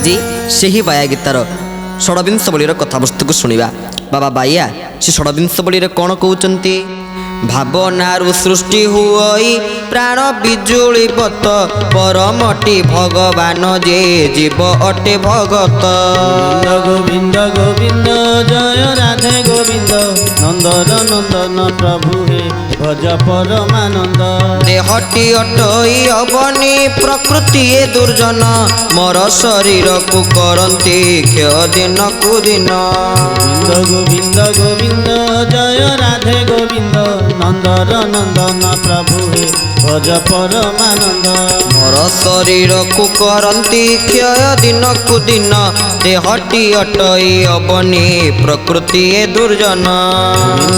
आज से ही बाया गीतार षड़विंशवलीर कथावस्तु को शुणा। बाबा बाया से षड़विंशवली कौन कहते भावनारू सृष्टि हुई प्राण बिजुली बत परमटी भगवान जे जीव अटे भगत। गोविंद गोविंद जय राधे गोविंद नंदन नंदन प्रभु हे भज परमानंद। देहटी अटई अबनी प्रकृति ए दुर्जन मोर शरीर को करती क्षय दिन को दिन। गोविंद गोविंद गोविंद जय राधे गोविंद नंदन नंदन प्रभु हे भज परमानंद। मोर शरीर को करती क्षय दिन को दिन देहटी अटई अबनी प्रकृति ए दुर्जन।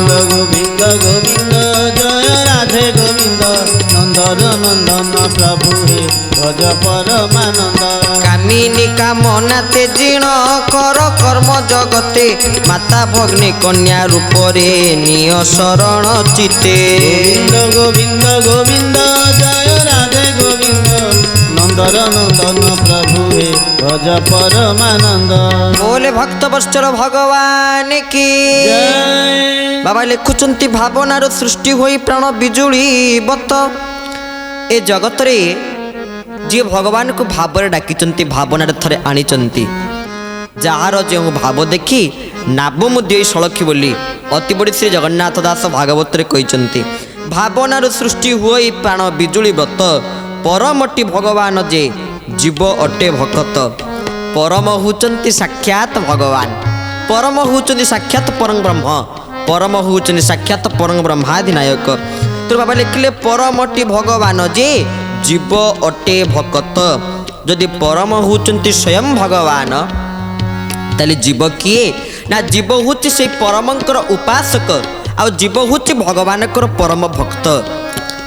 गोविंद गोविंद गोविंद जय राधे गोविंद नंदन नंदन प्रभु हे भज परमानंद। कामिनी कामना तेजिण कर कर्म जगते माता भग्नि कन्या रूपरे निय शरण चिते। गोविंद गोविंद गोविंद जय राधे गोविंद नंदन नंदन प्रभु हे भज परमानंद। बोले भक्त वत्सल भगवान की जय। बाबा लिखुचंती भावनार सृष्टि होई प्राण बिजुली बत ए जगत रे जी भगवान को भाव डाकी भावनार थरे आनी जार जो भाव देखी नाब मुद्दे सड़खी बोली अति बड़ी श्री जगन्नाथ दास भागवत कहते भावनार सृष्टि हुई प्राण बिजुली व्रत परमटी भगवान जे जीव अटे भगत। परम होचंती साक्षात भगवान परम होचंती साक्षात परम ब्रह्म परम होचंती साक्षात परम ब्रह्माधिनायक। तो बाबा लिखिले परमटी भगवान जे जीव अटे भगत। जदि परम होचंती स्वयं भगवान ताले जीव किए ना जीव होची से परमंकर उपासक आ जीव होची भगवानकर परम भक्त।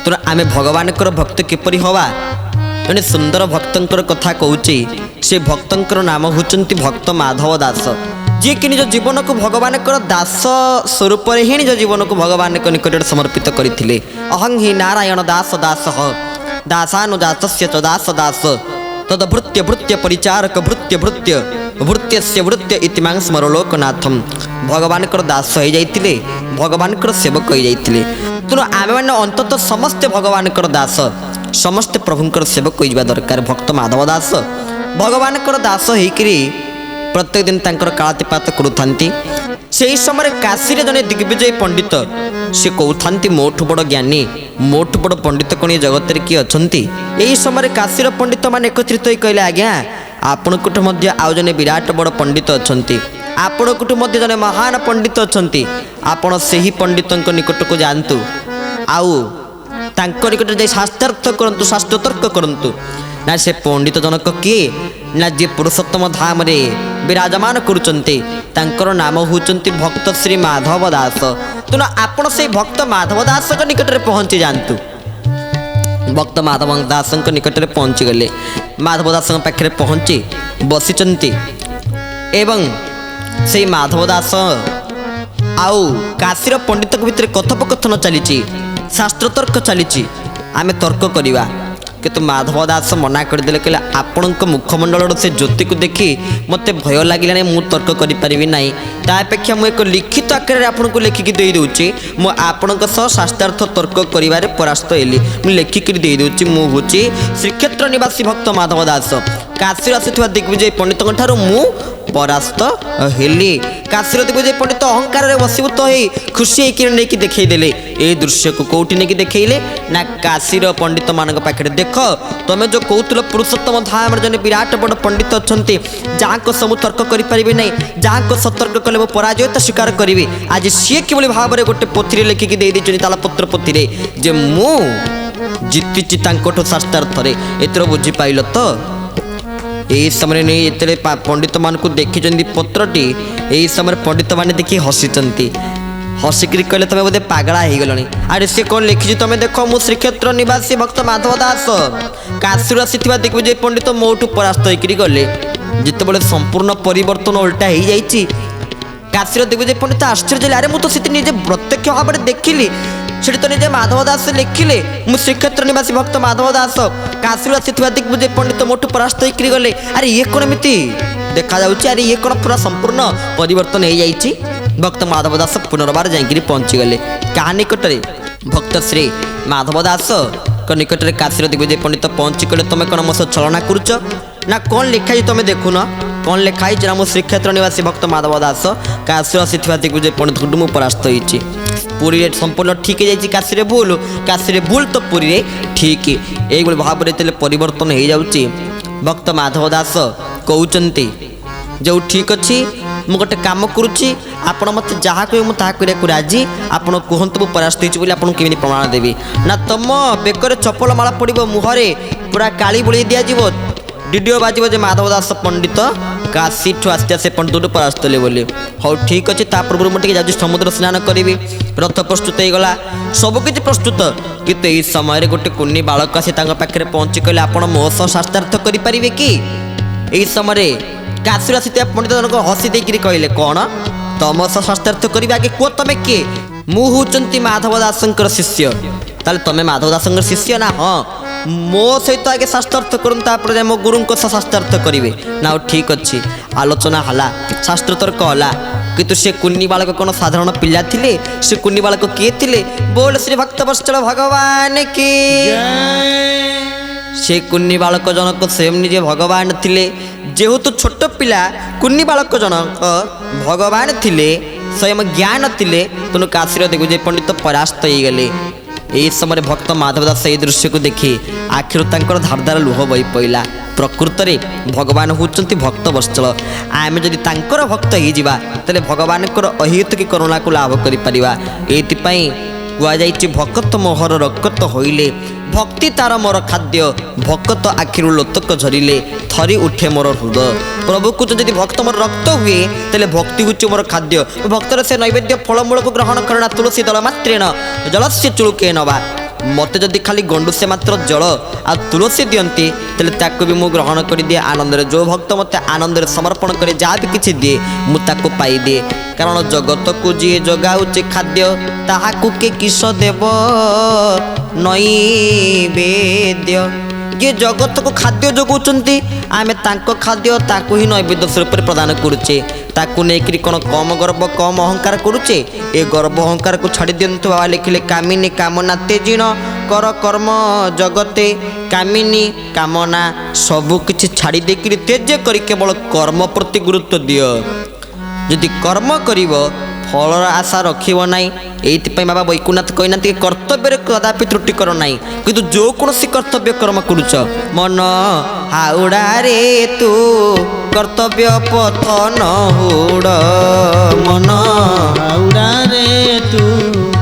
तो आमे भगवानकर भक्त किपरि हवा जने सुंदर भक्तंकर कथा कहूचे से भक्तंकर नाम होचंती भक्त माधव दास जी कि निज जीवन को भगवानकर दास स्वरूप ही निज जीवन को भगवान के निकट समर्पित करथिले। अहं हि नारायण दास दास दासानुदासस्य च दास दास तद भृत्य भृत्य परिचारक भृत्य भृत्य भृत्यस्य भृत्य इति मां स्मरो लोकनाथम। भगवान कर दास हो जाइतिले भगवान कर सेवक हो जाइतिले। तेणु आमे माने अंततः समस्त भगवान कर दास समस्त प्रभुंकर सेवक होइबा दरकार। भक्त माधव दास भगवान कर दास होइकरी प्रत्येक दिन तांकर कालातिपात करुथांती। से समय काशी रे जने दिग्विजय पंडित से कहते मोठू बड़ ज्ञानी मोठू बड़ पंडित कौन जगत किए अच्छा। यही समय काशीर पंडित मान एकत्रित हो कहले आज्ञा आपण कुठु मध्य आउ जने विराट बड़ पंडित अच्छा आपण कुठु मध्य जने महान पंडित अच्छा आपण से ही पंडित निकट को जातु आउ तांको निकट जाई शास्त्रार्थ करंतु शास्त्र तर्क करंतु। ना से पंडित जनक किए ना जे पुरुषोत्तम धाम रे विराजमान करुचंते तांकर नाम होचंती भक्त श्री माधव दास। तेणु आपण से भक्त माधव दास निकट रे पहुंची जातु। भक्त माधव दास निकट रे पहुंची गले माधव दास पाखे पहुंची बसिचंती एवं से माधव दास आउ काशीर पंडित भितर कथोपकथन चली शास्त्र तर्क चली आमे तर्क करिवा किंतु माधव दास मना करदे कहले आपण मुखमंडल से ज्योति को देखी मत भय लगे मु तर्क करें ना तापेक्षा मुझे एक लिखित आकार आपको लिखिकी दे दूची आपण शास्त्रार्थ तर्क कर परास्त हेली मुझे लिखिकी दे दूची मुझे श्रीक्षेत्र निवासी भक्त माधव दास काशी आसुवा दिग्विजय पंडित ठारू मु परास्त हेली। काशीर दिग्विजय पंडित अहंकार वशीभूत हो खुशी होकर देखईदे ए दृश्य को कौटी नहीं देखले ना काशीर पंडित मान पाखे देख तुम जो कहूल पुरुषोत्तम धाम जन विराट बड़ पंडित अच्छा जहाँ को सब तर्क करें ना जहाँ को सतर्क कले पराजयता स्वीकार करी आज सी कि भाव में गोटे पोथी लिखिकी दे तालपत्र पोथी जे मु जीति शास्त्रार्थ एतर बुझीपाल तो यही समय नहीं ये पंडित मान को देखी पत्रटी यही समय पंडित मैंने देखी हसीचंती हसिक कहले तुम बोधे पागला हो गलनी। अरे सी कौन लिखी तुम देख मु श्रीक्षेत्र निवासी भक्त माधव दास काशी आसी दिग्विजय पंडित मोठू परास्त होकर गले जिते बड़े संपूर्ण परिवर्तन उल्टा हो जाइए। काशीर दिग्विजय पंडित आश्चर्य अरे मुझे तो निजे प्रत्यक्ष भाव में देखिली সেটি তো নিজে মাধব দাস লেখিলে মু শ্রীক্ষেত্র নিবাসী ভক্ত মাধব দাস কাশীରୁ ଆସିଥିବା ଦିଗ୍ବିଜୟ ପଣ୍ଡିତ ମୋଠୁ ପରାସ୍ତ ହେଇକରି ଗଲେ। ଆରେ ଇଏ କ'ଣ ଏମିତି ଦେଖାଯାଉଛି? ଆରେ ଇଏ କ'ଣ ପୁରା ସମ୍ପୂର୍ଣ୍ଣ ପରିବର୍ତ୍ତନ ହେଇଯାଇଛି? ଭକ୍ତ ମାଧବ ଦାସ ପୁନର୍ବାର ଯାଇକିରି ପହଞ୍ଚିଗଲେ କାହା ନିକଟରେ? ଭକ୍ତ ଶ୍ରୀ ମାଧବ ଦାସଙ୍କ ନିକଟରେ କାଶୀର ଦିଗ୍ବିଜୟ ପଣ୍ଡିତ ପହଞ୍ଚି କହିଲେ, ତମେ କ'ଣ ମୋ ସହ ଛଳନା କରୁଛ? ନା କ'ଣ ଲେଖା ହେଇଛି ତମେ ଦେଖୁନ? କ'ଣ ଲେଖା ହେଇଛି? ନା ମୁଁ ଶ୍ରୀକ୍ଷେତ୍ର ନିବାସୀ ଭକ୍ତ ମାଧବ ଦାସ କାଶୀରୁ ଆସିଥିବା ଦିଗ୍ବିଜୟ ପଣ୍ଡିତଙ୍କଠୁ ମୁଁ ପରାସ୍ତ ହେଇଛି। ପୁରୀରେ ସମ୍ପୂର୍ଣ୍ଣ ଠିକ୍ ହେଇଯାଇଛି, କାଶୀରେ ଭୁଲ ତ ପୁରୀରେ ଠିକ୍। ଏଇଭଳି ଭାବରେ ଯେତେବେଳେ ପରିବର୍ତ୍ତନ ହେଇଯାଉଛି, ଭକ୍ତ ମାଧବ ଦାସ କହୁଛନ୍ତି ଯେଉଁ ଠିକ୍ ଅଛି, ମୁଁ ଗୋଟେ କାମ କରୁଛି, ଆପଣ ମୋତେ ଯାହା କହିବେ ମୁଁ ତାହା କରିବାକୁ ରାଜି। ଆପଣ କୁହନ୍ତୁ ମୁଁ ପରାସ୍ତ ହେଇଛି ବୋଲି ଆପଣଙ୍କୁ କେମିତି ପ୍ରମାଣ ଦେବି? ନା ତମ ବେକରେ ଚପଲ ମାଳ ପଡ଼ିବ, ମୁହଁରେ ପୁରା କାଳି ବୋଳି ଦିଆଯିବ, ଡିଡିଓ ବାଜିବ ଯେ ମାଧବ ଦାସ ପଣ୍ଡିତ କାଶୀଠୁ ଆସିଥିବା ସେ ପଣ୍ଡିତଠୁ ପରାସ୍ତ ହେଲେ ବୋଲି। ହଉ ଠିକ୍ ଅଛି, ତା ପୂର୍ବରୁ ମୁଁ ଟିକେ ଯାଉଛି ସମୁଦ୍ର ସ୍ନାନ କରିବି। ରଥ ପ୍ରସ୍ତୁତ ହେଇଗଲା, ସବୁକିଛି ପ୍ରସ୍ତୁତ, କିନ୍ତୁ ଏହି ସମୟରେ ଗୋଟେ କୁନି ବାଳକ ଆସି ତାଙ୍କ ପାଖରେ ପହଞ୍ଚି କହିଲେ, ଆପଣ ମୋ ସହ ଶାସ୍ତ୍ରାର୍ଥ କରିପାରିବେ କି? ଏହି ସମୟରେ କାଶୀରୁ ଆସିଥିବା ପଣ୍ଡିତ ଜଣକ ହସି ଦେଇକିରି କହିଲେ, କ'ଣ ତମ ସହ ଶାସ୍ତ୍ରାର୍ଥ କରିବେ? ଆଗେ କୁହ ତମେ କିଏ? ମୁଁ ହେଉଛନ୍ତି ମାଧବ ଦାସଙ୍କର ଶିଷ୍ୟ। ତାହେଲେ ତମେ ମାଧବ ଦାସଙ୍କର ଶିଷ୍ୟ? ନା ହଁ, ମୋ ସହିତ ଆଗେ ଶାସ୍ତ୍ରାର୍ଥ କରନ୍ତୁ, ତାପରେ ଯାଇ ମୋ ଗୁରୁଙ୍କ ସହ ଶାସ୍ତ୍ରାର୍ଥ କରିବେ। ନା ହଉ ଠିକ୍ ଅଛି, ଆଲୋଚନା ହେଲା, ଶାସ୍ତ୍ର ତର୍କ ହେଲା, କିନ୍ତୁ ସେ କୁନି ବାଳକ କ'ଣ ସାଧାରଣ ପିଲା ଥିଲେ? ସେ କୁନି ବାଳକ କିଏ ଥିଲେ? ବୋଲ ଶ୍ରୀ ଭକ୍ତ ବତ୍ସଳ ଭଗବାନ କି। ସେ କୁନି ବାଳକ ଜଣକ ସ୍ୱୟଂ ନିଜେ ଭଗବାନ ଥିଲେ। ଯେହେତୁ ଛୋଟ ପିଲା କୁନି ବାଳକ ଜଣକ ଭଗବାନ ଥିଲେ, ସ୍ୱୟଂ ଜ୍ଞାନ ଥିଲେ, ତେଣୁ କାଶୀର ଦିଗ୍ବିଜୟ ପଣ୍ଡିତ ପରାସ୍ତ ହେଇଗଲେ। ଏହି ସମୟରେ ଭକ୍ତ ମାଧବ ଦାସ ଏହି ଦୃଶ୍ୟକୁ ଦେଖି ଆଖିରୁ ତାଙ୍କର ଧାରଧାର ଲୁହ ବହି ପଡ଼ିଲା। ପ୍ରକୃତରେ ଭଗବାନ ହେଉଛନ୍ତି ଭକ୍ତ ବତ୍ସଳ। ଆମେ ଯଦି ତାଙ୍କର ଭକ୍ତ ହେଇଯିବା, ତାହେଲେ ଭଗବାନଙ୍କର ଅହେତୁକି କରୁଣାକୁ ଲାଭ କରିପାରିବା। ଏଇଥିପାଇଁ କୁହାଯାଇଛି, ଭକତ ମୋହର ରକତ ହୋଇଲେ, ଭକ୍ତି ତାର ମୋର ଖାଦ୍ୟ, ଭକତ ଆଖିରୁ ଲୋତକ ଝରିଲେ, ଥରି ଉଠେ ମୋର ହୃଦୟ। ପ୍ରଭୁକୁ ଯଦି ଭକ୍ତ ମୋର ରକ୍ତ ହୁଏ, ତାହେଲେ ଭକ୍ତି ହେଉଛି ମୋର ଖାଦ୍ୟ। ଭକ୍ତର ସେ ନୈବେଦ୍ୟ ଫଳମୂଳକୁ ଗ୍ରହଣ କରେନା, ତୁଳସୀ ଦଳ ମାତ୍ରେଣ ଜଳସ୍ୟ ଚୁଳୁକେ ନବା। ମୋତେ ଯଦି ଖାଲି ଗଣ୍ଡୁସେ ମାତ୍ର ଜଳ ଆଉ ତୁଳସୀ ଦିଅନ୍ତି, ତାହେଲେ ତାକୁ ବି ମୁଁ ଗ୍ରହଣ କରିଦିଏ ଆନନ୍ଦରେ। ଯେଉଁ ଭକ୍ତ ମୋତେ ଆନନ୍ଦରେ ସମର୍ପଣ କରେ, ଯାହା ବି କିଛି ଦିଏ ମୁଁ ତାକୁ ପାଇଦିଏ। କାରଣ ଜଗତକୁ ଯିଏ ଯୋଗାଉଛି ଖାଦ୍ୟ, ତାହାକୁ କେ କିସ ଦେବ ନୈବେଦ୍ୟ। ଯିଏ ଜଗତକୁ ଖାଦ୍ୟ ଯୋଗାଉଛନ୍ତି, ଆମେ ତାଙ୍କ ଖାଦ୍ୟ ତାକୁ ହିଁ ନୈବେଦ୍ୟ ସ୍ୱରୂପରେ ପ୍ରଦାନ କରୁଛେ। ତାକୁ ନେଇକରି କ'ଣ କମ ଗର୍ବ କମ ଅହଙ୍କାର କରୁଛେ? ଏ ଗର୍ବ ଅହଙ୍କାରକୁ ଛାଡ଼ି ଦିଅନ୍ତୁ। ବାବା ଲେଖିଲେ, କାମିନୀ କାମନା ତେଜିଣ କର କର୍ମ ଜଗତେ, କାମିନୀ କାମନା ସବୁ କିଛି ଛାଡ଼ି ଦେଇକରି ତେଜ କରି କେବଳ କର୍ମ ପ୍ରତି ଗୁରୁତ୍ୱ ଦିଅ। ଯଦି କର୍ମ କରିବ, ଫଳର ଆଶା ରଖିବ ନାହିଁ। এইଥିପାଇଁ ବାବା ବୈକୁଣ୍ଠ କହିନାହାନ୍ତି କର୍ତ୍ତବ୍ୟରେ କଦାପି ତ୍ରୁଟି କର ନାହିଁ। କିନ୍ତୁ ଯେଉଁ କୌଣସି କର୍ତ୍ତବ୍ୟ କର୍ମ କରୁଛ, ମନ ହାଉଡ଼ାରେ ତୁ କର୍ତ୍ତବ୍ୟ ପଥ ନ ହୁଡ଼, ମନ ହାଉଡ଼ାରେ ତୁ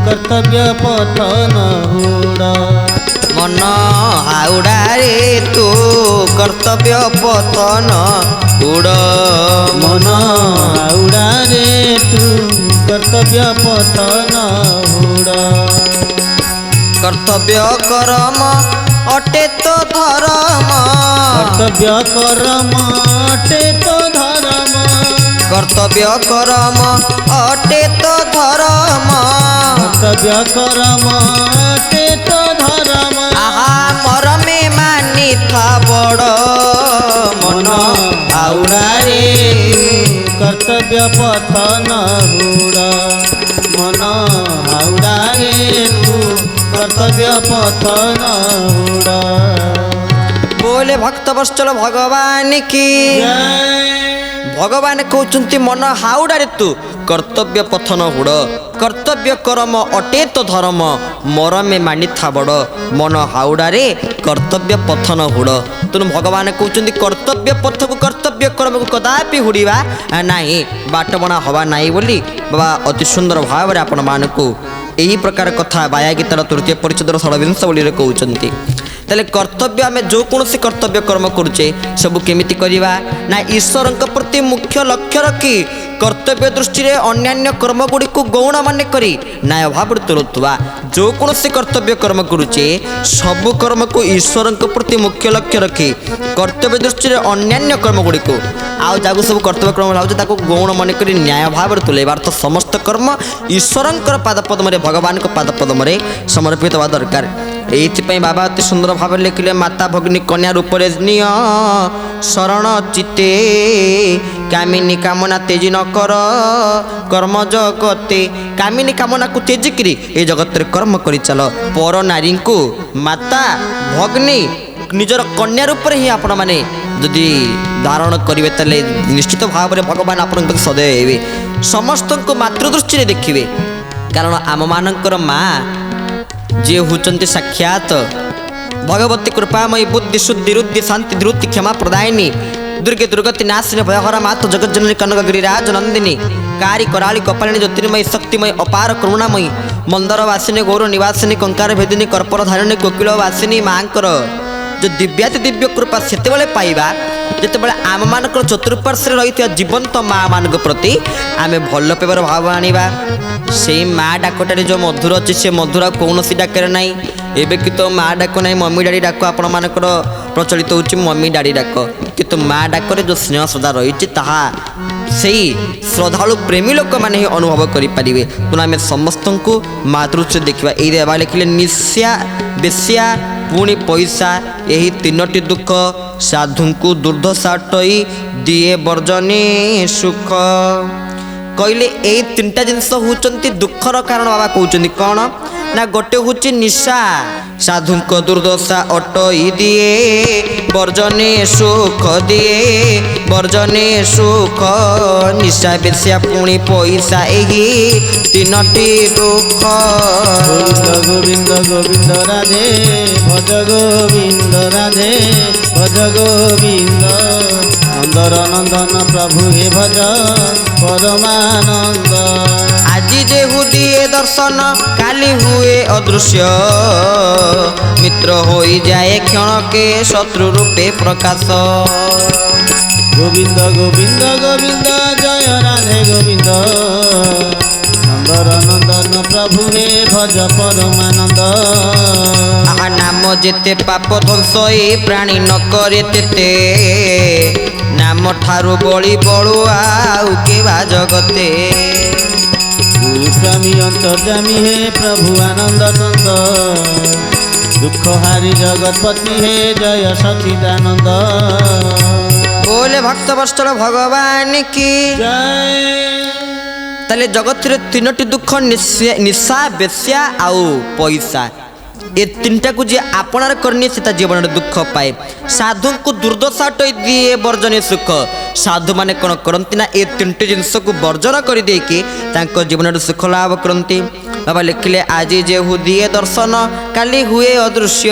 କର୍ତ୍ତବ୍ୟ ପଥ ନ ହୁଡ଼, ମନ ହାଉଡ଼ାରେ ତୁ କର୍ତ୍ତବ୍ୟ ପଥ ନ ହୁଡ଼, ମନ ହାଉଡ଼ାରେ ତୁ কর্তব্য পথ ন হুড়। কর্তব্য করম অটে তো ধরম, কর্তব্য করম অটে তো ধরম, কর্তব্য করম অটে তো ধরম, কর্তব্য করম অটে তো ধরম। আহা মরমে মানিথা বড় মন আউড়ারে কর্তব্য পথ ন হুড়, মন হাওড়ারে তু কর্তব্য পথ ন হুড়। बोले भक्त बत्सल भगवान की। भगवान कहते मन हाउड़े तू कर्तव्य पथन हुड़, कर्तव्य करम अटे तो धर्म, मरमे मानी था बड़, मन हाउड़े कर्तव्य पथन हुड़। तेणु भगवान कहते कर्तव्य पथ को कर्तव्य कर्म को कदापि हुड़वा नहीं, बाट बणा हवा नहीं बोली बाबा अति सुंदर भाव में आपण मानक यही प्रकार कथा बाया गीतार तृतीय परिच्छेदर 26 बोली कहते। तेल कर्तव्य आम जो कौन कर्तव्य कर्म करुचे सब केमिति करिबा ना ईश्वर प्रति मुख्य लक्ष्य रखी कर्तव्य दृष्टि रे अन्यान्य कर्म गुड़ी को गौण मान करी न्याय भाव तुलुवा जो कौन कर्तव्य कर्म करुचे सब कर्म को ईश्वर प्रति मुख्य लक्ष्य रखी कर्तव्य दृष्टि रे अन्यान्य कर्म गुड़ी को ଆଉ ଯାହାକୁ ସବୁ କର୍ତ୍ତବ୍ୟ କ୍ରମ ଲାଗୁଛି ତାକୁ ଗୌଣ ମନେକରି ନ୍ୟାୟ ଭାବରେ ତୁଲେଇବାର ତ ସମସ୍ତ କର୍ମ ଈଶ୍ୱରଙ୍କର ପାଦପଦ୍ମରେ ଭଗବାନଙ୍କ ପାଦପଦ୍ମରେ ସମର୍ପିତ ହେବା ଦରକାର। ଏଇଥିପାଇଁ ବାବା ଅତି ସୁନ୍ଦର ଭାବରେ ଲେଖିଲେ ମାତା ଭଗ୍ନୀ କନ୍ୟା ରୂପରେ ନିଅ ଶରଣ ଚିତେ କାମିନୀ କାମନା ତେଜି ନ କର କର୍ମ ଜଗତେ। କାମିନୀ କାମନାକୁ ତେଜିକିରି ଏ ଜଗତରେ କର୍ମ କରିଚାଲ। ପର ନାରୀଙ୍କୁ ମାତା ଭଗ୍ନୀ ନିଜର କନ୍ୟା ରୂପରେ ହିଁ ଆପଣମାନେ ଯଦି ଧାରଣ କରିବେ ତାହେଲେ ନିଶ୍ଚିତ ଭାବରେ ଭଗବାନ ଆପଣଙ୍କ ସଦୟ ହେବେ, ସମସ୍ତଙ୍କୁ ମାତୃଦୃଷ୍ଟିରେ ଦେଖିବେ। କାରଣ ଆମମାନଙ୍କର ମା ଯିଏ ହେଉଛନ୍ତି ସାକ୍ଷାତ ଭଗବତୀ କୃପାମୟୀ ବୁଦ୍ଧି ଶୁଦ୍ଧି ରୁଦ୍ଧି ଶାନ୍ତି ଧୃତି କ୍ଷମା ପ୍ରଦାୟିନୀ ଦୁର୍ଗେ ଦୁର୍ଗତି ନାଶିନୀ ଭୟହରା ମାତ ଜଗଜ୍ଜନନୀ କନକ ଗିରିରାଜ ନନ୍ଦିନୀ କାରି କରାଳି କପାଳିନୀ ଜ୍ୟୋତିର୍ମୟୀ ଶକ୍ତିମୟୀ ଅପାର କରୁଣାମୟୀ ମନ୍ଦର ବାସିନୀ ଗୌର ନିବାସିନୀ କଙ୍କାର ଭେଦିନୀ କର୍ପର ଧାରିଣୀ କୋକିଳ ବାସିନୀ ମାଙ୍କର ଯେଉଁ ଦିବ୍ୟାତି ଦିବ୍ୟ କୃପା ସେତେବେଳେ ପାଇବା ଯେତେବେଳେ ଆମମାନଙ୍କର ଚତୁଃପାର୍ଶ୍ୱରେ ରହିଥିବା ଜୀବନ୍ତ ମା ମାନଙ୍କ ପ୍ରତି ଆମେ ଭଲ ପାଇବାର ଭାବ ଆଣିବା। ସେଇ ମା ଡାକଟାରେ ଯେଉଁ ମଧୁର ଅଛି ସେ ମଧୁର କୌଣସି ଡାକରେ ନାହିଁ। ଏବେ କିନ୍ତୁ ମା ଡାକ ନାହିଁ, ମମି ଡାଡ଼ି ଡାକ ଆପଣମାନଙ୍କର ପ୍ରଚଳିତ ହେଉଛି ମମି ଡାଡ଼ି ଡାକ, କିନ୍ତୁ ମା ଡାକରେ ଯେଉଁ ସ୍ନେହ ଶ୍ରଦ୍ଧା ରହିଛି ତାହା ସେଇ ଶ୍ରଦ୍ଧାଳୁ ପ୍ରେମୀ ଲୋକମାନେ ହିଁ ଅନୁଭବ କରିପାରିବେ। ତେଣୁ ଆମେ ସମସ୍ତଙ୍କୁ ମାତୃଦୃଷ୍ଟିରେ ଦେଖିବା। ଏଇ ଦେବା ଲେଖିଲେ ନିଶା ବେଶ୍ୟା ପୁଣି ପଇସା ଏହି ତିନୋଟି ଦୁଃଖ ସାଧୁଙ୍କୁ ଦୁର୍ଦ୍ଦଶା ଟଇ ଦିଏ ବର୍ଜନୀ ସୁଖ। କହିଲେ ଏଇ ତିନିଟା ଜିନିଷ ହେଉଛନ୍ତି ଦୁଃଖର କାରଣ। ବାବା କହୁଛନ୍ତି କ'ଣ ନା ଗୋଟେ ହେଉଛି ନିଶା, ସାଧୁଙ୍କ ଦୁର୍ଦ୍ଦଶା ଅଟଇ ଦିଏ ବର୍ଜନେ ସୁଖ ଦିଏ ବର୍ଜନେ ସୁଖ। ନିଶା ବେଶ୍ୟା ପୁଣି ପଇସା ଏହି ତିନୋଟି ଦୁଃଖ। ଗୋବିନ୍ଦ ଗୋବିନ୍ଦ ରାଧେ ଭଜ ଗୋବିନ୍ଦ ରାଧେ ଭଜ ଗୋବିନ୍ଦ ନନ୍ଦର ନନ୍ଦନ ପ୍ରଭୁ ହେ ଭଜ ପରମାନନ୍ଦ। ଆଜି ଯେ ହୁଏ ଦର୍ଶନ କାଲି ହୁଏ ଅଦୃଶ୍ୟ ମିତ୍ର ହୋଇଯାଏ କ୍ଷଣକେ ଶତ୍ରୁ ରୂପେ ପ୍ରକାଶ। ଗୋବିନ୍ଦ ଗୋବିନ୍ଦ ଗୋବିନ୍ଦ ଜୟ ରାଧେ ଗୋବିନ୍ଦ ନନ୍ଦର ନନ୍ଦନ ପ୍ରଭୁ ହେ ଭଜ ପରମାନନ୍ଦ। ଆହା ନାମ ଯେତେ ପାପ ଧ୍ୱଂସ ଏ ପ୍ରାଣୀ ନ କରେ ତେତେ ନାମ ଠାରୁ ବଳି ବଳୁଆ ଆଉ କେବା ଜଗତେ। ସ୍ୱାମୀ ଅନ୍ତର୍ଯାମୀ ହେ ପ୍ରଭୁ ଆନନ୍ଦ କନ୍ଦ ଦୁଃଖ ହାରି ଜଗତପତି ହେ ଜୟ ସଚିଦାନନ୍ଦ। ବୋଲେ ଭକ୍ତ ବତ୍ସଳ ଭଗବାନ କି ଜୟ। ତାହେଲେ ଜଗତରେ ତିନୋଟି ଦୁଃଖ ନିଶା ବେଶ୍ୟା ଆଉ ପଇସା, ଏ ତିନିଟାକୁ ଯିଏ ଆପଣାର କରିନିଏ ସେ ତା ଜୀବନରେ ଦୁଃଖ ପାଏ। ସାଧୁଙ୍କୁ ଦୁର୍ଦ୍ଦଶା ଟଇ ଦିଏ ବର୍ଜନୀ ସୁଖ। ସାଧୁମାନେ କ'ଣ କରନ୍ତି ନା ଏ ତିନିଟି ଜିନିଷକୁ ବର୍ଜନ କରିଦେଇକି ତାଙ୍କ ଜୀବନରେ ସୁଖ ଲାଭ କରନ୍ତି। ବାବା ଲେଖିଲେ ଆଜି ଯେ ଦିଏ ଦର୍ଶନ କାଲି ହୁଏ ଅଦୃଶ୍ୟ।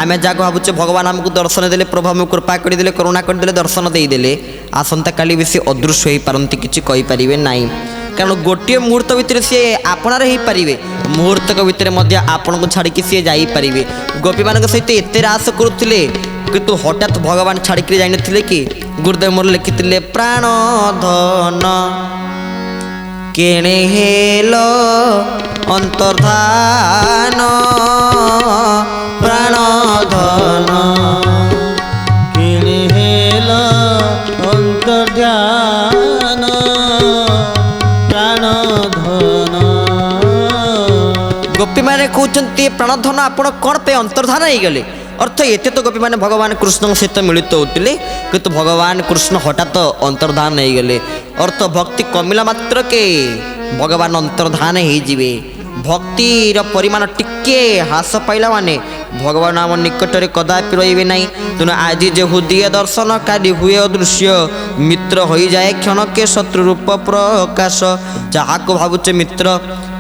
ଆମେ ଯାହାକୁ ଭାବୁଛେ ଭଗବାନ ଆମକୁ ଦର୍ଶନ ଦେଲେ, ପ୍ରଭୁ ଆମକୁ କୃପା କରିଦେଲେ, କରୁଣା କରିଦେଲେ, ଦର୍ଶନ ଦେଇଦେଲେ, ଆସନ୍ତାକାଲି ବି ସେ ଅଦୃଶ୍ୟ ହୋଇପାରନ୍ତି, କିଛି କହିପାରିବେ ନାହିଁ। କାରଣ ଗୋଟିଏ ମୁହୂର୍ତ୍ତ ଭିତରେ ସିଏ ଆପଣାର ହେଇପାରିବେ, ମୁହୂର୍ତ୍ତକ ଭିତରେ ମଧ୍ୟ ଆପଣଙ୍କୁ ଛାଡ଼ିକି ସିଏ ଯାଇପାରିବେ। ଗୋପୀମାନଙ୍କ ସହିତ ଏତେ ରାସ କରୁଥିଲେ କିନ୍ତୁ ହଠାତ୍ ଭଗବାନ ଛାଡ଼ିକିରି ଯାଇନଥିଲେ କି? ଗୁରୁଦେବ ମୋର ଲେଖିଥିଲେ ପ୍ରାଣ ଧନ କେଣେ ହେଲ ଅନ୍ତର୍ଧାନ ପ୍ରାଣ ଧନ କିଣି ହେଲ ଅନ୍ତର୍ଧ୍ୟାନ ପ୍ରାଣ ଧନ। ଗୋପୀମାନେ କହୁଛନ୍ତି ପ୍ରାଣଧନ ଆପଣ କ'ଣ ପାଇଁ ଅନ୍ତର୍ଧାନ ହେଇଗଲେ? ଅର୍ଥ ଏତେ ତ ଗୋପୀମାନେ ଭଗବାନ କୃଷ୍ଣଙ୍କ ସହିତ ମିଳିତ ହେଉଥିଲେ କିନ୍ତୁ ଭଗବାନ କୃଷ୍ଣ ହଠାତ୍ ଅନ୍ତର୍ଧାନ ହେଇଗଲେ। ଅର୍ଥ ଭକ୍ତି କମିଲା ମାତ୍ରକେ ଭଗବାନ ଅନ୍ତର୍ଧାନ ହେଇଯିବେ। ଭକ୍ତିର ପରିମାଣ ଟିକେ ହ୍ରାସ ପାଇଲା ମାନେ ଭଗବାନ ଆମ ନିକଟରେ କଦାପି ରହିବେ ନାହିଁ। ତେଣୁ ଆଜି ଯେ ହୁଏ ଦର୍ଶନ କାଲି ହୁଏ ଅଦୃଶ୍ୟ ମିତ୍ର ହୋଇଯାଏ କ୍ଷଣକେ ଶତ୍ରୁ ରୂପ ପ୍ରକାଶ। ଯାହାକୁ ଭାବୁଛେ ମିତ୍ର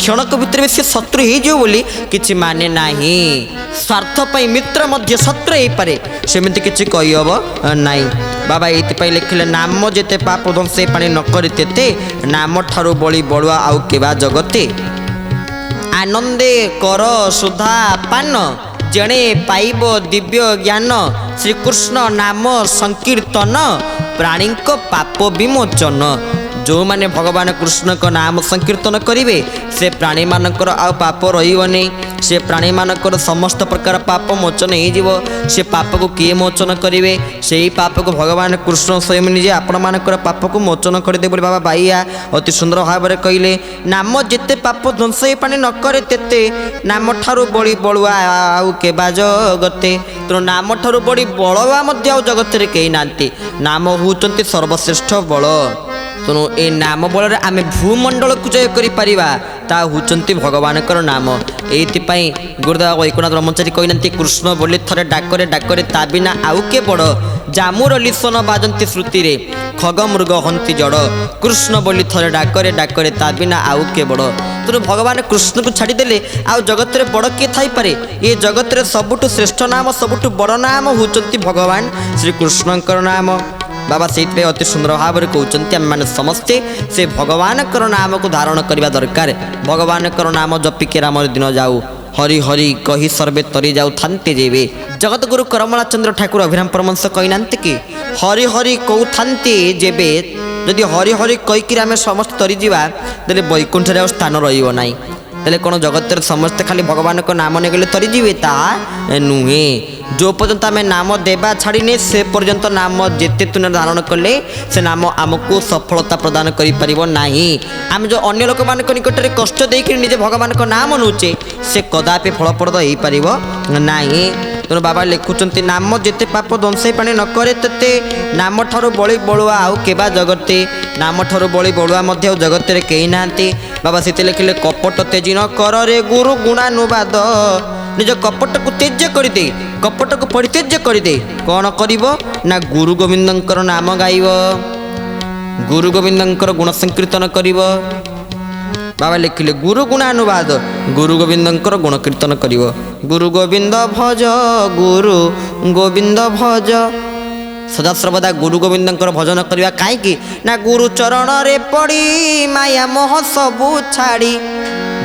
କ୍ଷଣକ ଭିତରେ ସେ ଶତ୍ରୁ ହେଇଯିବ ବୋଲି କିଛି ମାନେ ନାହିଁ। ସ୍ୱାର୍ଥ ପାଇଁ ମିତ୍ର ମଧ୍ୟ ଶତ୍ରୁ ହେଇପାରେ, ସେମିତି କିଛି କହିହେବ ନାହିଁ। ବାବା ଏଇଥିପାଇଁ ଲେଖିଲେ ନାମ ଯେତେ ପାପ ଧ୍ୱଂସ ପାଣି ନ କରି ତେତେ ନାମ ଠାରୁ ବଳି ବଳୁଆ ଆଉ କେବା ଜଗତେ। ଆନନ୍ଦେ କର ସୁଧା ପାନ ଜଣେ ପାଇବ ଦିବ୍ୟ ଜ୍ଞାନ ଶ୍ରୀକୃଷ୍ଣ ନାମ ସଂକୀର୍ତ୍ତନ ପ୍ରାଣୀଙ୍କ ପାପ ବିମୋଚନ। ଯେଉଁମାନେ ଭଗବାନ କୃଷ୍ଣଙ୍କ ନାମ ସଂକୀର୍ତ୍ତନ କରିବେ ସେ ପ୍ରାଣୀମାନଙ୍କର ଆଉ ପାପ ରହିବନି। ସେ ପ୍ରାଣୀମାନଙ୍କର ସମସ୍ତ ପ୍ରକାର ପାପ ମୋଚନ ହେଇଯିବ। ସେ ପାପକୁ କିଏ ମୋଚନ କରିବେ? ସେହି ପାପକୁ ଭଗବାନ କୃଷ୍ଣ ସ୍ୱୟଂ ନିଜେ ଆପଣମାନଙ୍କର ପାପକୁ ମୋଚନ କରିଦେବେ ବୋଲି ବାବା ବାଇଆ ଅତି ସୁନ୍ଦର ଭାବରେ କହିଲେ। ନାମ ଯେତେ ପାପ ଧ୍ୱଂସ ପାଣି ନ କରେ ତେତେ, ନାମଠାରୁ ବଳି ବଳୁଆ ଆଉ କେବା ଜଗତେ। ତେଣୁ ନାମଠାରୁ ବଳି ବଳୁଆ ମଧ୍ୟ ଆଉ ଜଗତରେ କେହି ନାହାନ୍ତି। ନାମ ହେଉଛନ୍ତି ସର୍ବଶ୍ରେଷ୍ଠ ବଳ। ତେଣୁ ଏ ନାମ ବଳରେ ଆମେ ଭୂମଣ୍ଡଳକୁ ଜୟ କରିପାରିବା। ତାହା ହେଉଛନ୍ତି ଭଗବାନଙ୍କର ନାମ। ଏଇଥିପାଇଁ ଗୁରୁଦେବ ବୈକୁଣ୍ଠ ବ୍ରହ୍ମଚାରୀ କହିନାହାନ୍ତି କୃଷ୍ଣ ବୋଲି ଥରେ ଡାକରେ ଡାକରେ ତା ବିନା ଆଉ କିଏ ବଡ଼। ଜାମୁର ଲିସନ ବାଜନ୍ତି ଶ୍ରୁତିରେ, ଖଗ ମୃଗ ହନ୍ତି ଜଡ଼। କୃଷ୍ଣ ବୋଲି ଥରେ ଡାକରେ ଡାକରେ ତା ବିନା ଆଉ କିଏ ବଡ଼। ତେଣୁ ଭଗବାନ କୃଷ୍ଣକୁ ଛାଡ଼ିଦେଲେ ଆଉ ଜଗତରେ ବଡ଼ କିଏ ଥାଇପାରେ? ଏ ଜଗତରେ ସବୁଠୁ ଶ୍ରେଷ୍ଠ ନାମ, ସବୁଠୁ ବଡ଼ ନାମ ହେଉଛନ୍ତି ଭଗବାନ ଶ୍ରୀକୃଷ୍ଣଙ୍କର ନାମ। ବାବା ସେଇଥିପାଇଁ ଅତି ସୁନ୍ଦର ଭାବରେ କହୁଛନ୍ତି ଆମେମାନେ ସମସ୍ତେ ସେ ଭଗବାନଙ୍କର ନାମକୁ ଧାରଣ କରିବା ଦରକାର। ଭଗବାନଙ୍କର ନାମ ଜପିକେ ରାମର ଦିନ ଯାଉ, ହରି ହରି କହି ସର୍ବେ ତରି ଯାଉଥାନ୍ତେ ଯେବେ। ଜଗତଗୁରୁ କରମଳା ଚନ୍ଦ୍ର ଠାକୁର ଅଭିରାମ ପରମହଂସ କହିନାହାନ୍ତି କି ହରି ହରି କହୁଥାନ୍ତି ଯେବେ। ଯଦି ହରି ହରି କହିକିରି ଆମେ ସମସ୍ତେ ତରିଯିବା ତାହେଲେ ବୈକୁଣ୍ଠରେ ଆଉ ସ୍ଥାନ ରହିବ ନାହିଁ। ତାହେଲେ କ'ଣ ଜଗତରେ ସମସ୍ତେ ଖାଲି ଭଗବାନଙ୍କ ନାମ ନେଇଗଲେ ତରିଯିବେ? ତାହା ନୁହେଁ। ଯେଉଁ ପର୍ଯ୍ୟନ୍ତ ଆମେ ନାମ ଦେବା ଛାଡ଼ିନେ ସେ ପର୍ଯ୍ୟନ୍ତ ନାମ ଯେତେ ତୁନେ ଧାରଣ କଲେ ସେ ନାମ ଆମକୁ ସଫଳତା ପ୍ରଦାନ କରିପାରିବ ନାହିଁ। ଆମେ ଯେଉଁ ଅନ୍ୟ ଲୋକମାନଙ୍କ ନିକଟରେ କଷ୍ଟ ଦେଇକରି ନିଜେ ଭଗବାନଙ୍କ ନାମ ନେଉଛେ ସେ କଦାପି ଫଳପ୍ରଦ ହେଇପାରିବ ନାହିଁ। ତେଣୁ ବାବା ଲେଖୁଛନ୍ତି ନାମ ଯେତେ ପାପ ଦଂଶାଇ ପାଣି ନ କରେ ତେତେ, ନାମଠାରୁ ବଳି ବଳୁଆ ଆଉ କେବା ଜଗତେ। ନାମଠାରୁ ବଳି ବଳୁଆ ମଧ୍ୟ ଆଉ ଜଗତରେ କେହି ନାହାନ୍ତି। ବାବା ସେତେ ଲେଖିଲେ କପଟ ତେଜି ନ କରରେ ଗୁରୁ ଗୁଣାନୁବାଦ। ନିଜ କପଟକୁ ତ୍ୟଜ୍ୟ କରିଦେ, କପଟକୁ ପରିତ୍ୟଜ୍ୟ କରିଦେ। କ'ଣ କରିବ ନା ଗୁରୁ ଗୋବିନ୍ଦଙ୍କର ନାମ ଗାଇବ, ଗୁରୁ ଗୋବିନ୍ଦଙ୍କର ଗୁଣ ସଂକୀର୍ତ୍ତନ କରିବ। ବାବା ଲେଖିଲେ ଗୁରୁ ଗୁଣାନୁବାଦ, ଗୁରୁ ଗୋବିନ୍ଦଙ୍କର ଗୁଣ କୀର୍ତ୍ତନ କରିବ। ଗୁରୁ ଗୋବିନ୍ଦ ଭଜ, ଗୁରୁ ଗୋବିନ୍ଦ ଭଜ। ସଦାସର୍ବଦା ଗୁରୁ ଗୋବିନ୍ଦଙ୍କର ଭଜନ କରିବା। କାହିଁକି ନା ଗୁରୁ ଚରଣରେ ପଡ଼ି ମାୟା ମୋହ ସବୁ ଛାଡ଼ି।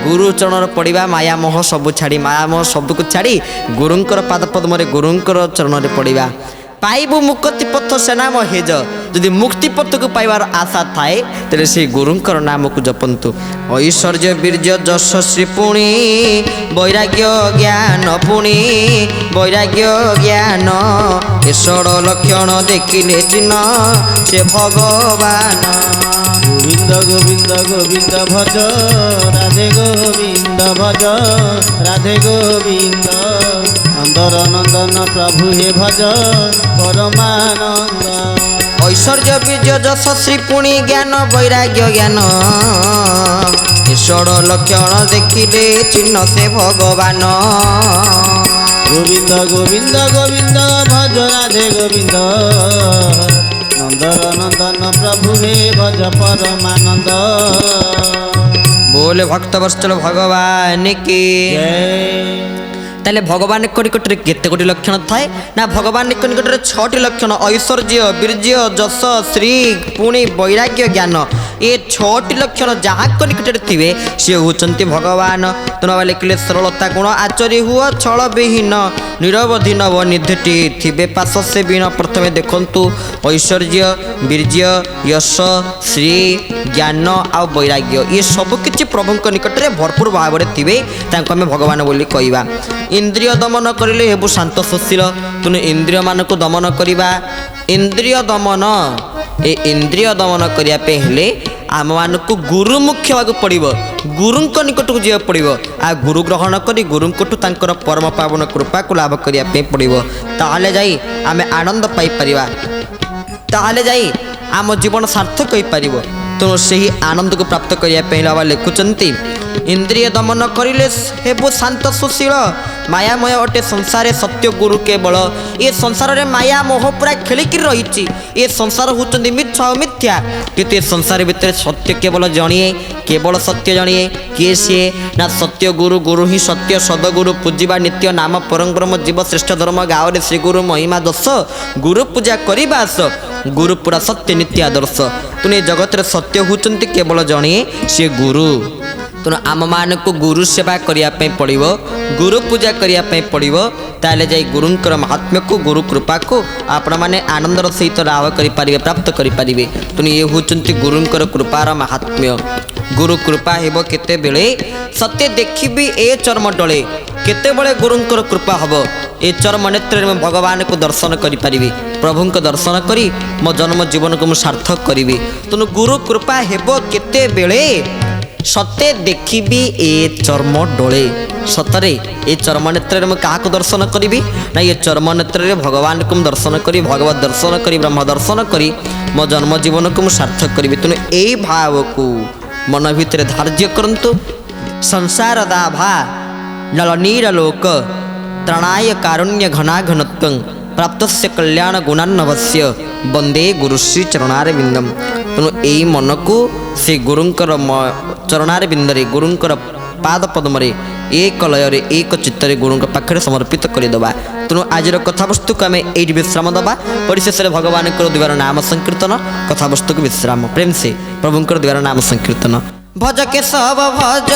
ଗୁରୁ ଚରଣରେ ପଡ଼ିବା ମାୟା ମୋହ ସବୁ ଛାଡ଼ି, ମାୟା ମୋହ ସବୁକୁ ଛାଡ଼ି ଗୁରୁଙ୍କର ପାଦ ପଦ୍ମରେ ଗୁରୁଙ୍କର ଚରଣରେ ପଡ଼ିବା। ପାଇବୁ ମୁକ୍ତି ପଥ ସେ ନାମ ହେଜ। ଯଦି ମୁକ୍ତି ପଥକୁ ପାଇବାର ଆଶା ଥାଏ ତେବେ ସେଇ ଗୁରୁଙ୍କର ନାମକୁ ଜପନ୍ତୁ। ଐଶ୍ୱର୍ଯ୍ୟ ବୀର୍ଯ୍ୟ ଯଶସ୍ୱୀ ପୁଣି ବୈରାଗ୍ୟ ଜ୍ଞାନ, ପୁଣି ବୈରାଗ୍ୟ ଜ୍ଞାନ। ଏ ଷଡ଼ ଲକ୍ଷଣ ଦେଖିଲେ ଚିହ୍ନ ସେ ଭଗବାନ। গোবিন্দ গোবিন্দ গোবিন্দ ভজ, রাধে গোবিন্দ ভজ, রাধে গোবিন্দ। নন্দর নন্দন প্রভু হে ভজ পরমানন্দ। ঐশ্বর্য বীর্য যশস্বী পুଣି জ্ঞান বৈরাগ্য জ্ঞান। ঈশ্বর লক্ষণ দেখিলে চিহ্ন সে ভগবান। গোবিন্দ গোবিন্দ গোবিন্দ ভজ, রাধে গোবিন্দ। নন্দর নন্দন প্রভু হে ভজ পরমানন্দ। बोले भक्त बत्सल भगवान की। তাহলে ভগবানের নিকটরে কেতে কোটি লক্ষণ থাকে না? ভগবানের নিকটরে 6টি লক্ষণ ঐশ্বর্য বীর্য যশ শ্রী পুଣି বৈরাগ্য জ্ঞান। এ 6টি লক্ষণ যাহাক নিকটরে থিবে সে হচ্ছেন ভগবান। তোমরা লিখিলে সরলতা গুণ আচরি হুଅ ছল বিহীন, নিরবধি নব নিধিটি থিবে পাশ সে বীণ। প্রথমে দেখন্তু ঐশ্বর্য বীর্য যশ শ্রী জ্ঞান আউ বৈরাগ্য এ সবু কিছু প্রভুঙ্ক নিকটরে ভরপুর ভাবে থিবে, তাকে আমি ভগবান বলি কইবা। ইন্দ্রিয় দমন করিলে হেবু শান্ত সুশীল। তেণু ইন্দ্রিয় মানুষ দমন করা। ইন্দ্রিয় দমন এ ইন্দ্রিয় দমন করা হলে आम मानक गुरुमुखी होगा पड़ो, गुरु निकट को जा पड़ो। आ गुरु ग्रहण कर गुरु परम पावन कृपा को लाभ करने पड़ो। ताहले जाई आम आनंद पाइपर, ताहले जाई आम जीवन सार्थक हो पार। तेणु से ही आनंद को प्राप्त करने बाबा लिखुंट इंद्रिय दमन करिले हेबु शांत सुशील। मायामय अटे संसार सत्य गुरु केवल। ये संसार रे माया मोह पूरा खेलिकी रही। ये संसार होती मिछ मिथ्या, किंतु ये संसार भितर सत्य केवल जणिए, केवल सत्य जणिए। किए सी ना सत्य गुरु, गुरु ही सत्य सदगुरु पूजिबा नित्य नाम परम ब्रह्म जीव श्रेष्ठ धर्म गाँव श्री गुरु महिमा दस। गुरु पूजा करने आस, गुरु पूरा सत्य नित्य आदर्श। तुने जगत रे सत्य होती केवल जणिए सी गुरु। ତେଣୁ ଆମମାନଙ୍କୁ ଗୁରୁ ସେବା କରିବା ପାଇଁ ପଡ଼ିବ, ଗୁରୁ ପୂଜା କରିବା ପାଇଁ ପଡ଼ିବ। ତାହେଲେ ଯାଇ ଗୁରୁଙ୍କର ମହାତ୍ମ୍ୟକୁ, ଗୁରୁ କୃପାକୁ ଆପଣମାନେ ଆନନ୍ଦର ସହିତ ଲାଭ କରିପାରିବେ, ପ୍ରାପ୍ତ କରିପାରିବେ। ତେଣୁ ଇଏ ହେଉଛନ୍ତି ଗୁରୁଙ୍କର କୃପାର ମହାତ୍ମ୍ୟ। ଗୁରୁ କୃପା ହେବ କେତେବେଳେ? ସତେ ଦେଖିବି ଏ ଚର୍ମ ଡଳେ। କେତେବେଳେ ଗୁରୁଙ୍କର କୃପା ହେବ? ଏ ଚର୍ମ ନେତ୍ରରେ ମୁଁ ଭଗବାନଙ୍କୁ ଦର୍ଶନ କରିପାରିବି, ପ୍ରଭୁଙ୍କ ଦର୍ଶନ କରି ମୋ ଜନ୍ମ ଜୀବନକୁ ମୁଁ ସାର୍ଥକ କରିବି। ତେଣୁ ଗୁରୁ କୃପା ହେବ କେତେବେଳେ? ସତେ ଦେଖିବି ଏ ଚର୍ମ ଡୋଳେ। ସତରେ ଏ ଚର୍ମ ନେତ୍ରରେ ମୁଁ କାହାକୁ ଦର୍ଶନ କରିବି? ନା ଏ ଚର୍ମ ନେତ୍ରରେ ଭଗବାନଙ୍କୁ ମୁଁ ଦର୍ଶନ କରି, ଭଗବତ ଦର୍ଶନ କରି, ବ୍ରହ୍ମ ଦର୍ଶନ କରି ମୋ ଜନ୍ମ ଜୀବନକୁ ମୁଁ ସାର୍ଥକ କରିବି। ତେଣୁ ଏଇ ଭାବକୁ ମନ ଭିତରେ ଧାର୍ଯ୍ୟ କରନ୍ତୁ। ସଂସାର ଦାଭା ନଳନୀର ଲୋକ ତ୍ରଣାୟ କାରୁଣ୍ୟ ଘନାଘନତ୍ୱଂ ପ୍ରାପ୍ତସ୍ୟ କଲ୍ୟାଣ ଗୁଣାନ୍ନବସ୍ୟ ବନ୍ଦେ ଗୁରୁଶ୍ରୀ ଚରଣାରେ ବିନ୍ଦମ। ତେଣୁ ଏଇ ମନକୁ ସେ ଗୁରୁଙ୍କର ଚରଣାରେ ବିନ୍ଦରେ, ଗୁରୁଙ୍କର ପାଦ ପଦ୍ମରେ ଏକ ଲୟରେ, ଏକ ଚିତ୍ତରେ ଗୁରୁଙ୍କ ପାଖରେ ସମର୍ପିତ କରିଦେବା। ତେଣୁ ଆଜିର କଥାବସ୍ତୁକୁ ଆମେ ଏଇଠି ବିଶ୍ରାମ ଦେବା। ପରିଶେଷରେ ଭଗବାନଙ୍କର ଦୁଇବାର ନାମ ସଂକୀର୍ତ୍ତନ, କଥାବସ୍ତୁକୁ ବିଶ୍ରାମ। ପ୍ରେମ ସେ ପ୍ରଭୁଙ୍କର ଦୁଇବାର ନାମ ସଂକୀର୍ତ୍ତନ। ভজ কেশব ভজ,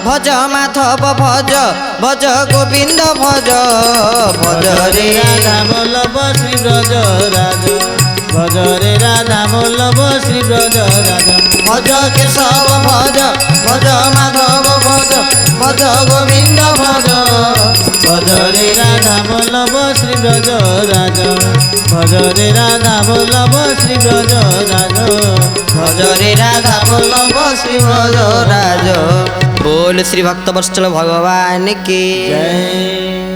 ভজ মাধব ভজ, ভজ গোবিন্দ ভজ, ভজ রে রাধা বল্লভ শ্রী ব্রজ রাজ, ভজ রে রাধা বল্লভ শ্রী ব্রজ রাজ। ভজ কেশব ভজ, ভজ মাধব ভজ, ভজ গোবিন্দ ভজ, ভজ রে রাধা বল্লভ শ্রী ব্রজ রাজ, ভজ রে রাধা বল্লভ শ্রী ব্রজ রাজ, ভজ রে রাধা বল্লভ শ্রী ব্রজ রাজ। बोल श्री भक्त वत्सल भगवान की জয়।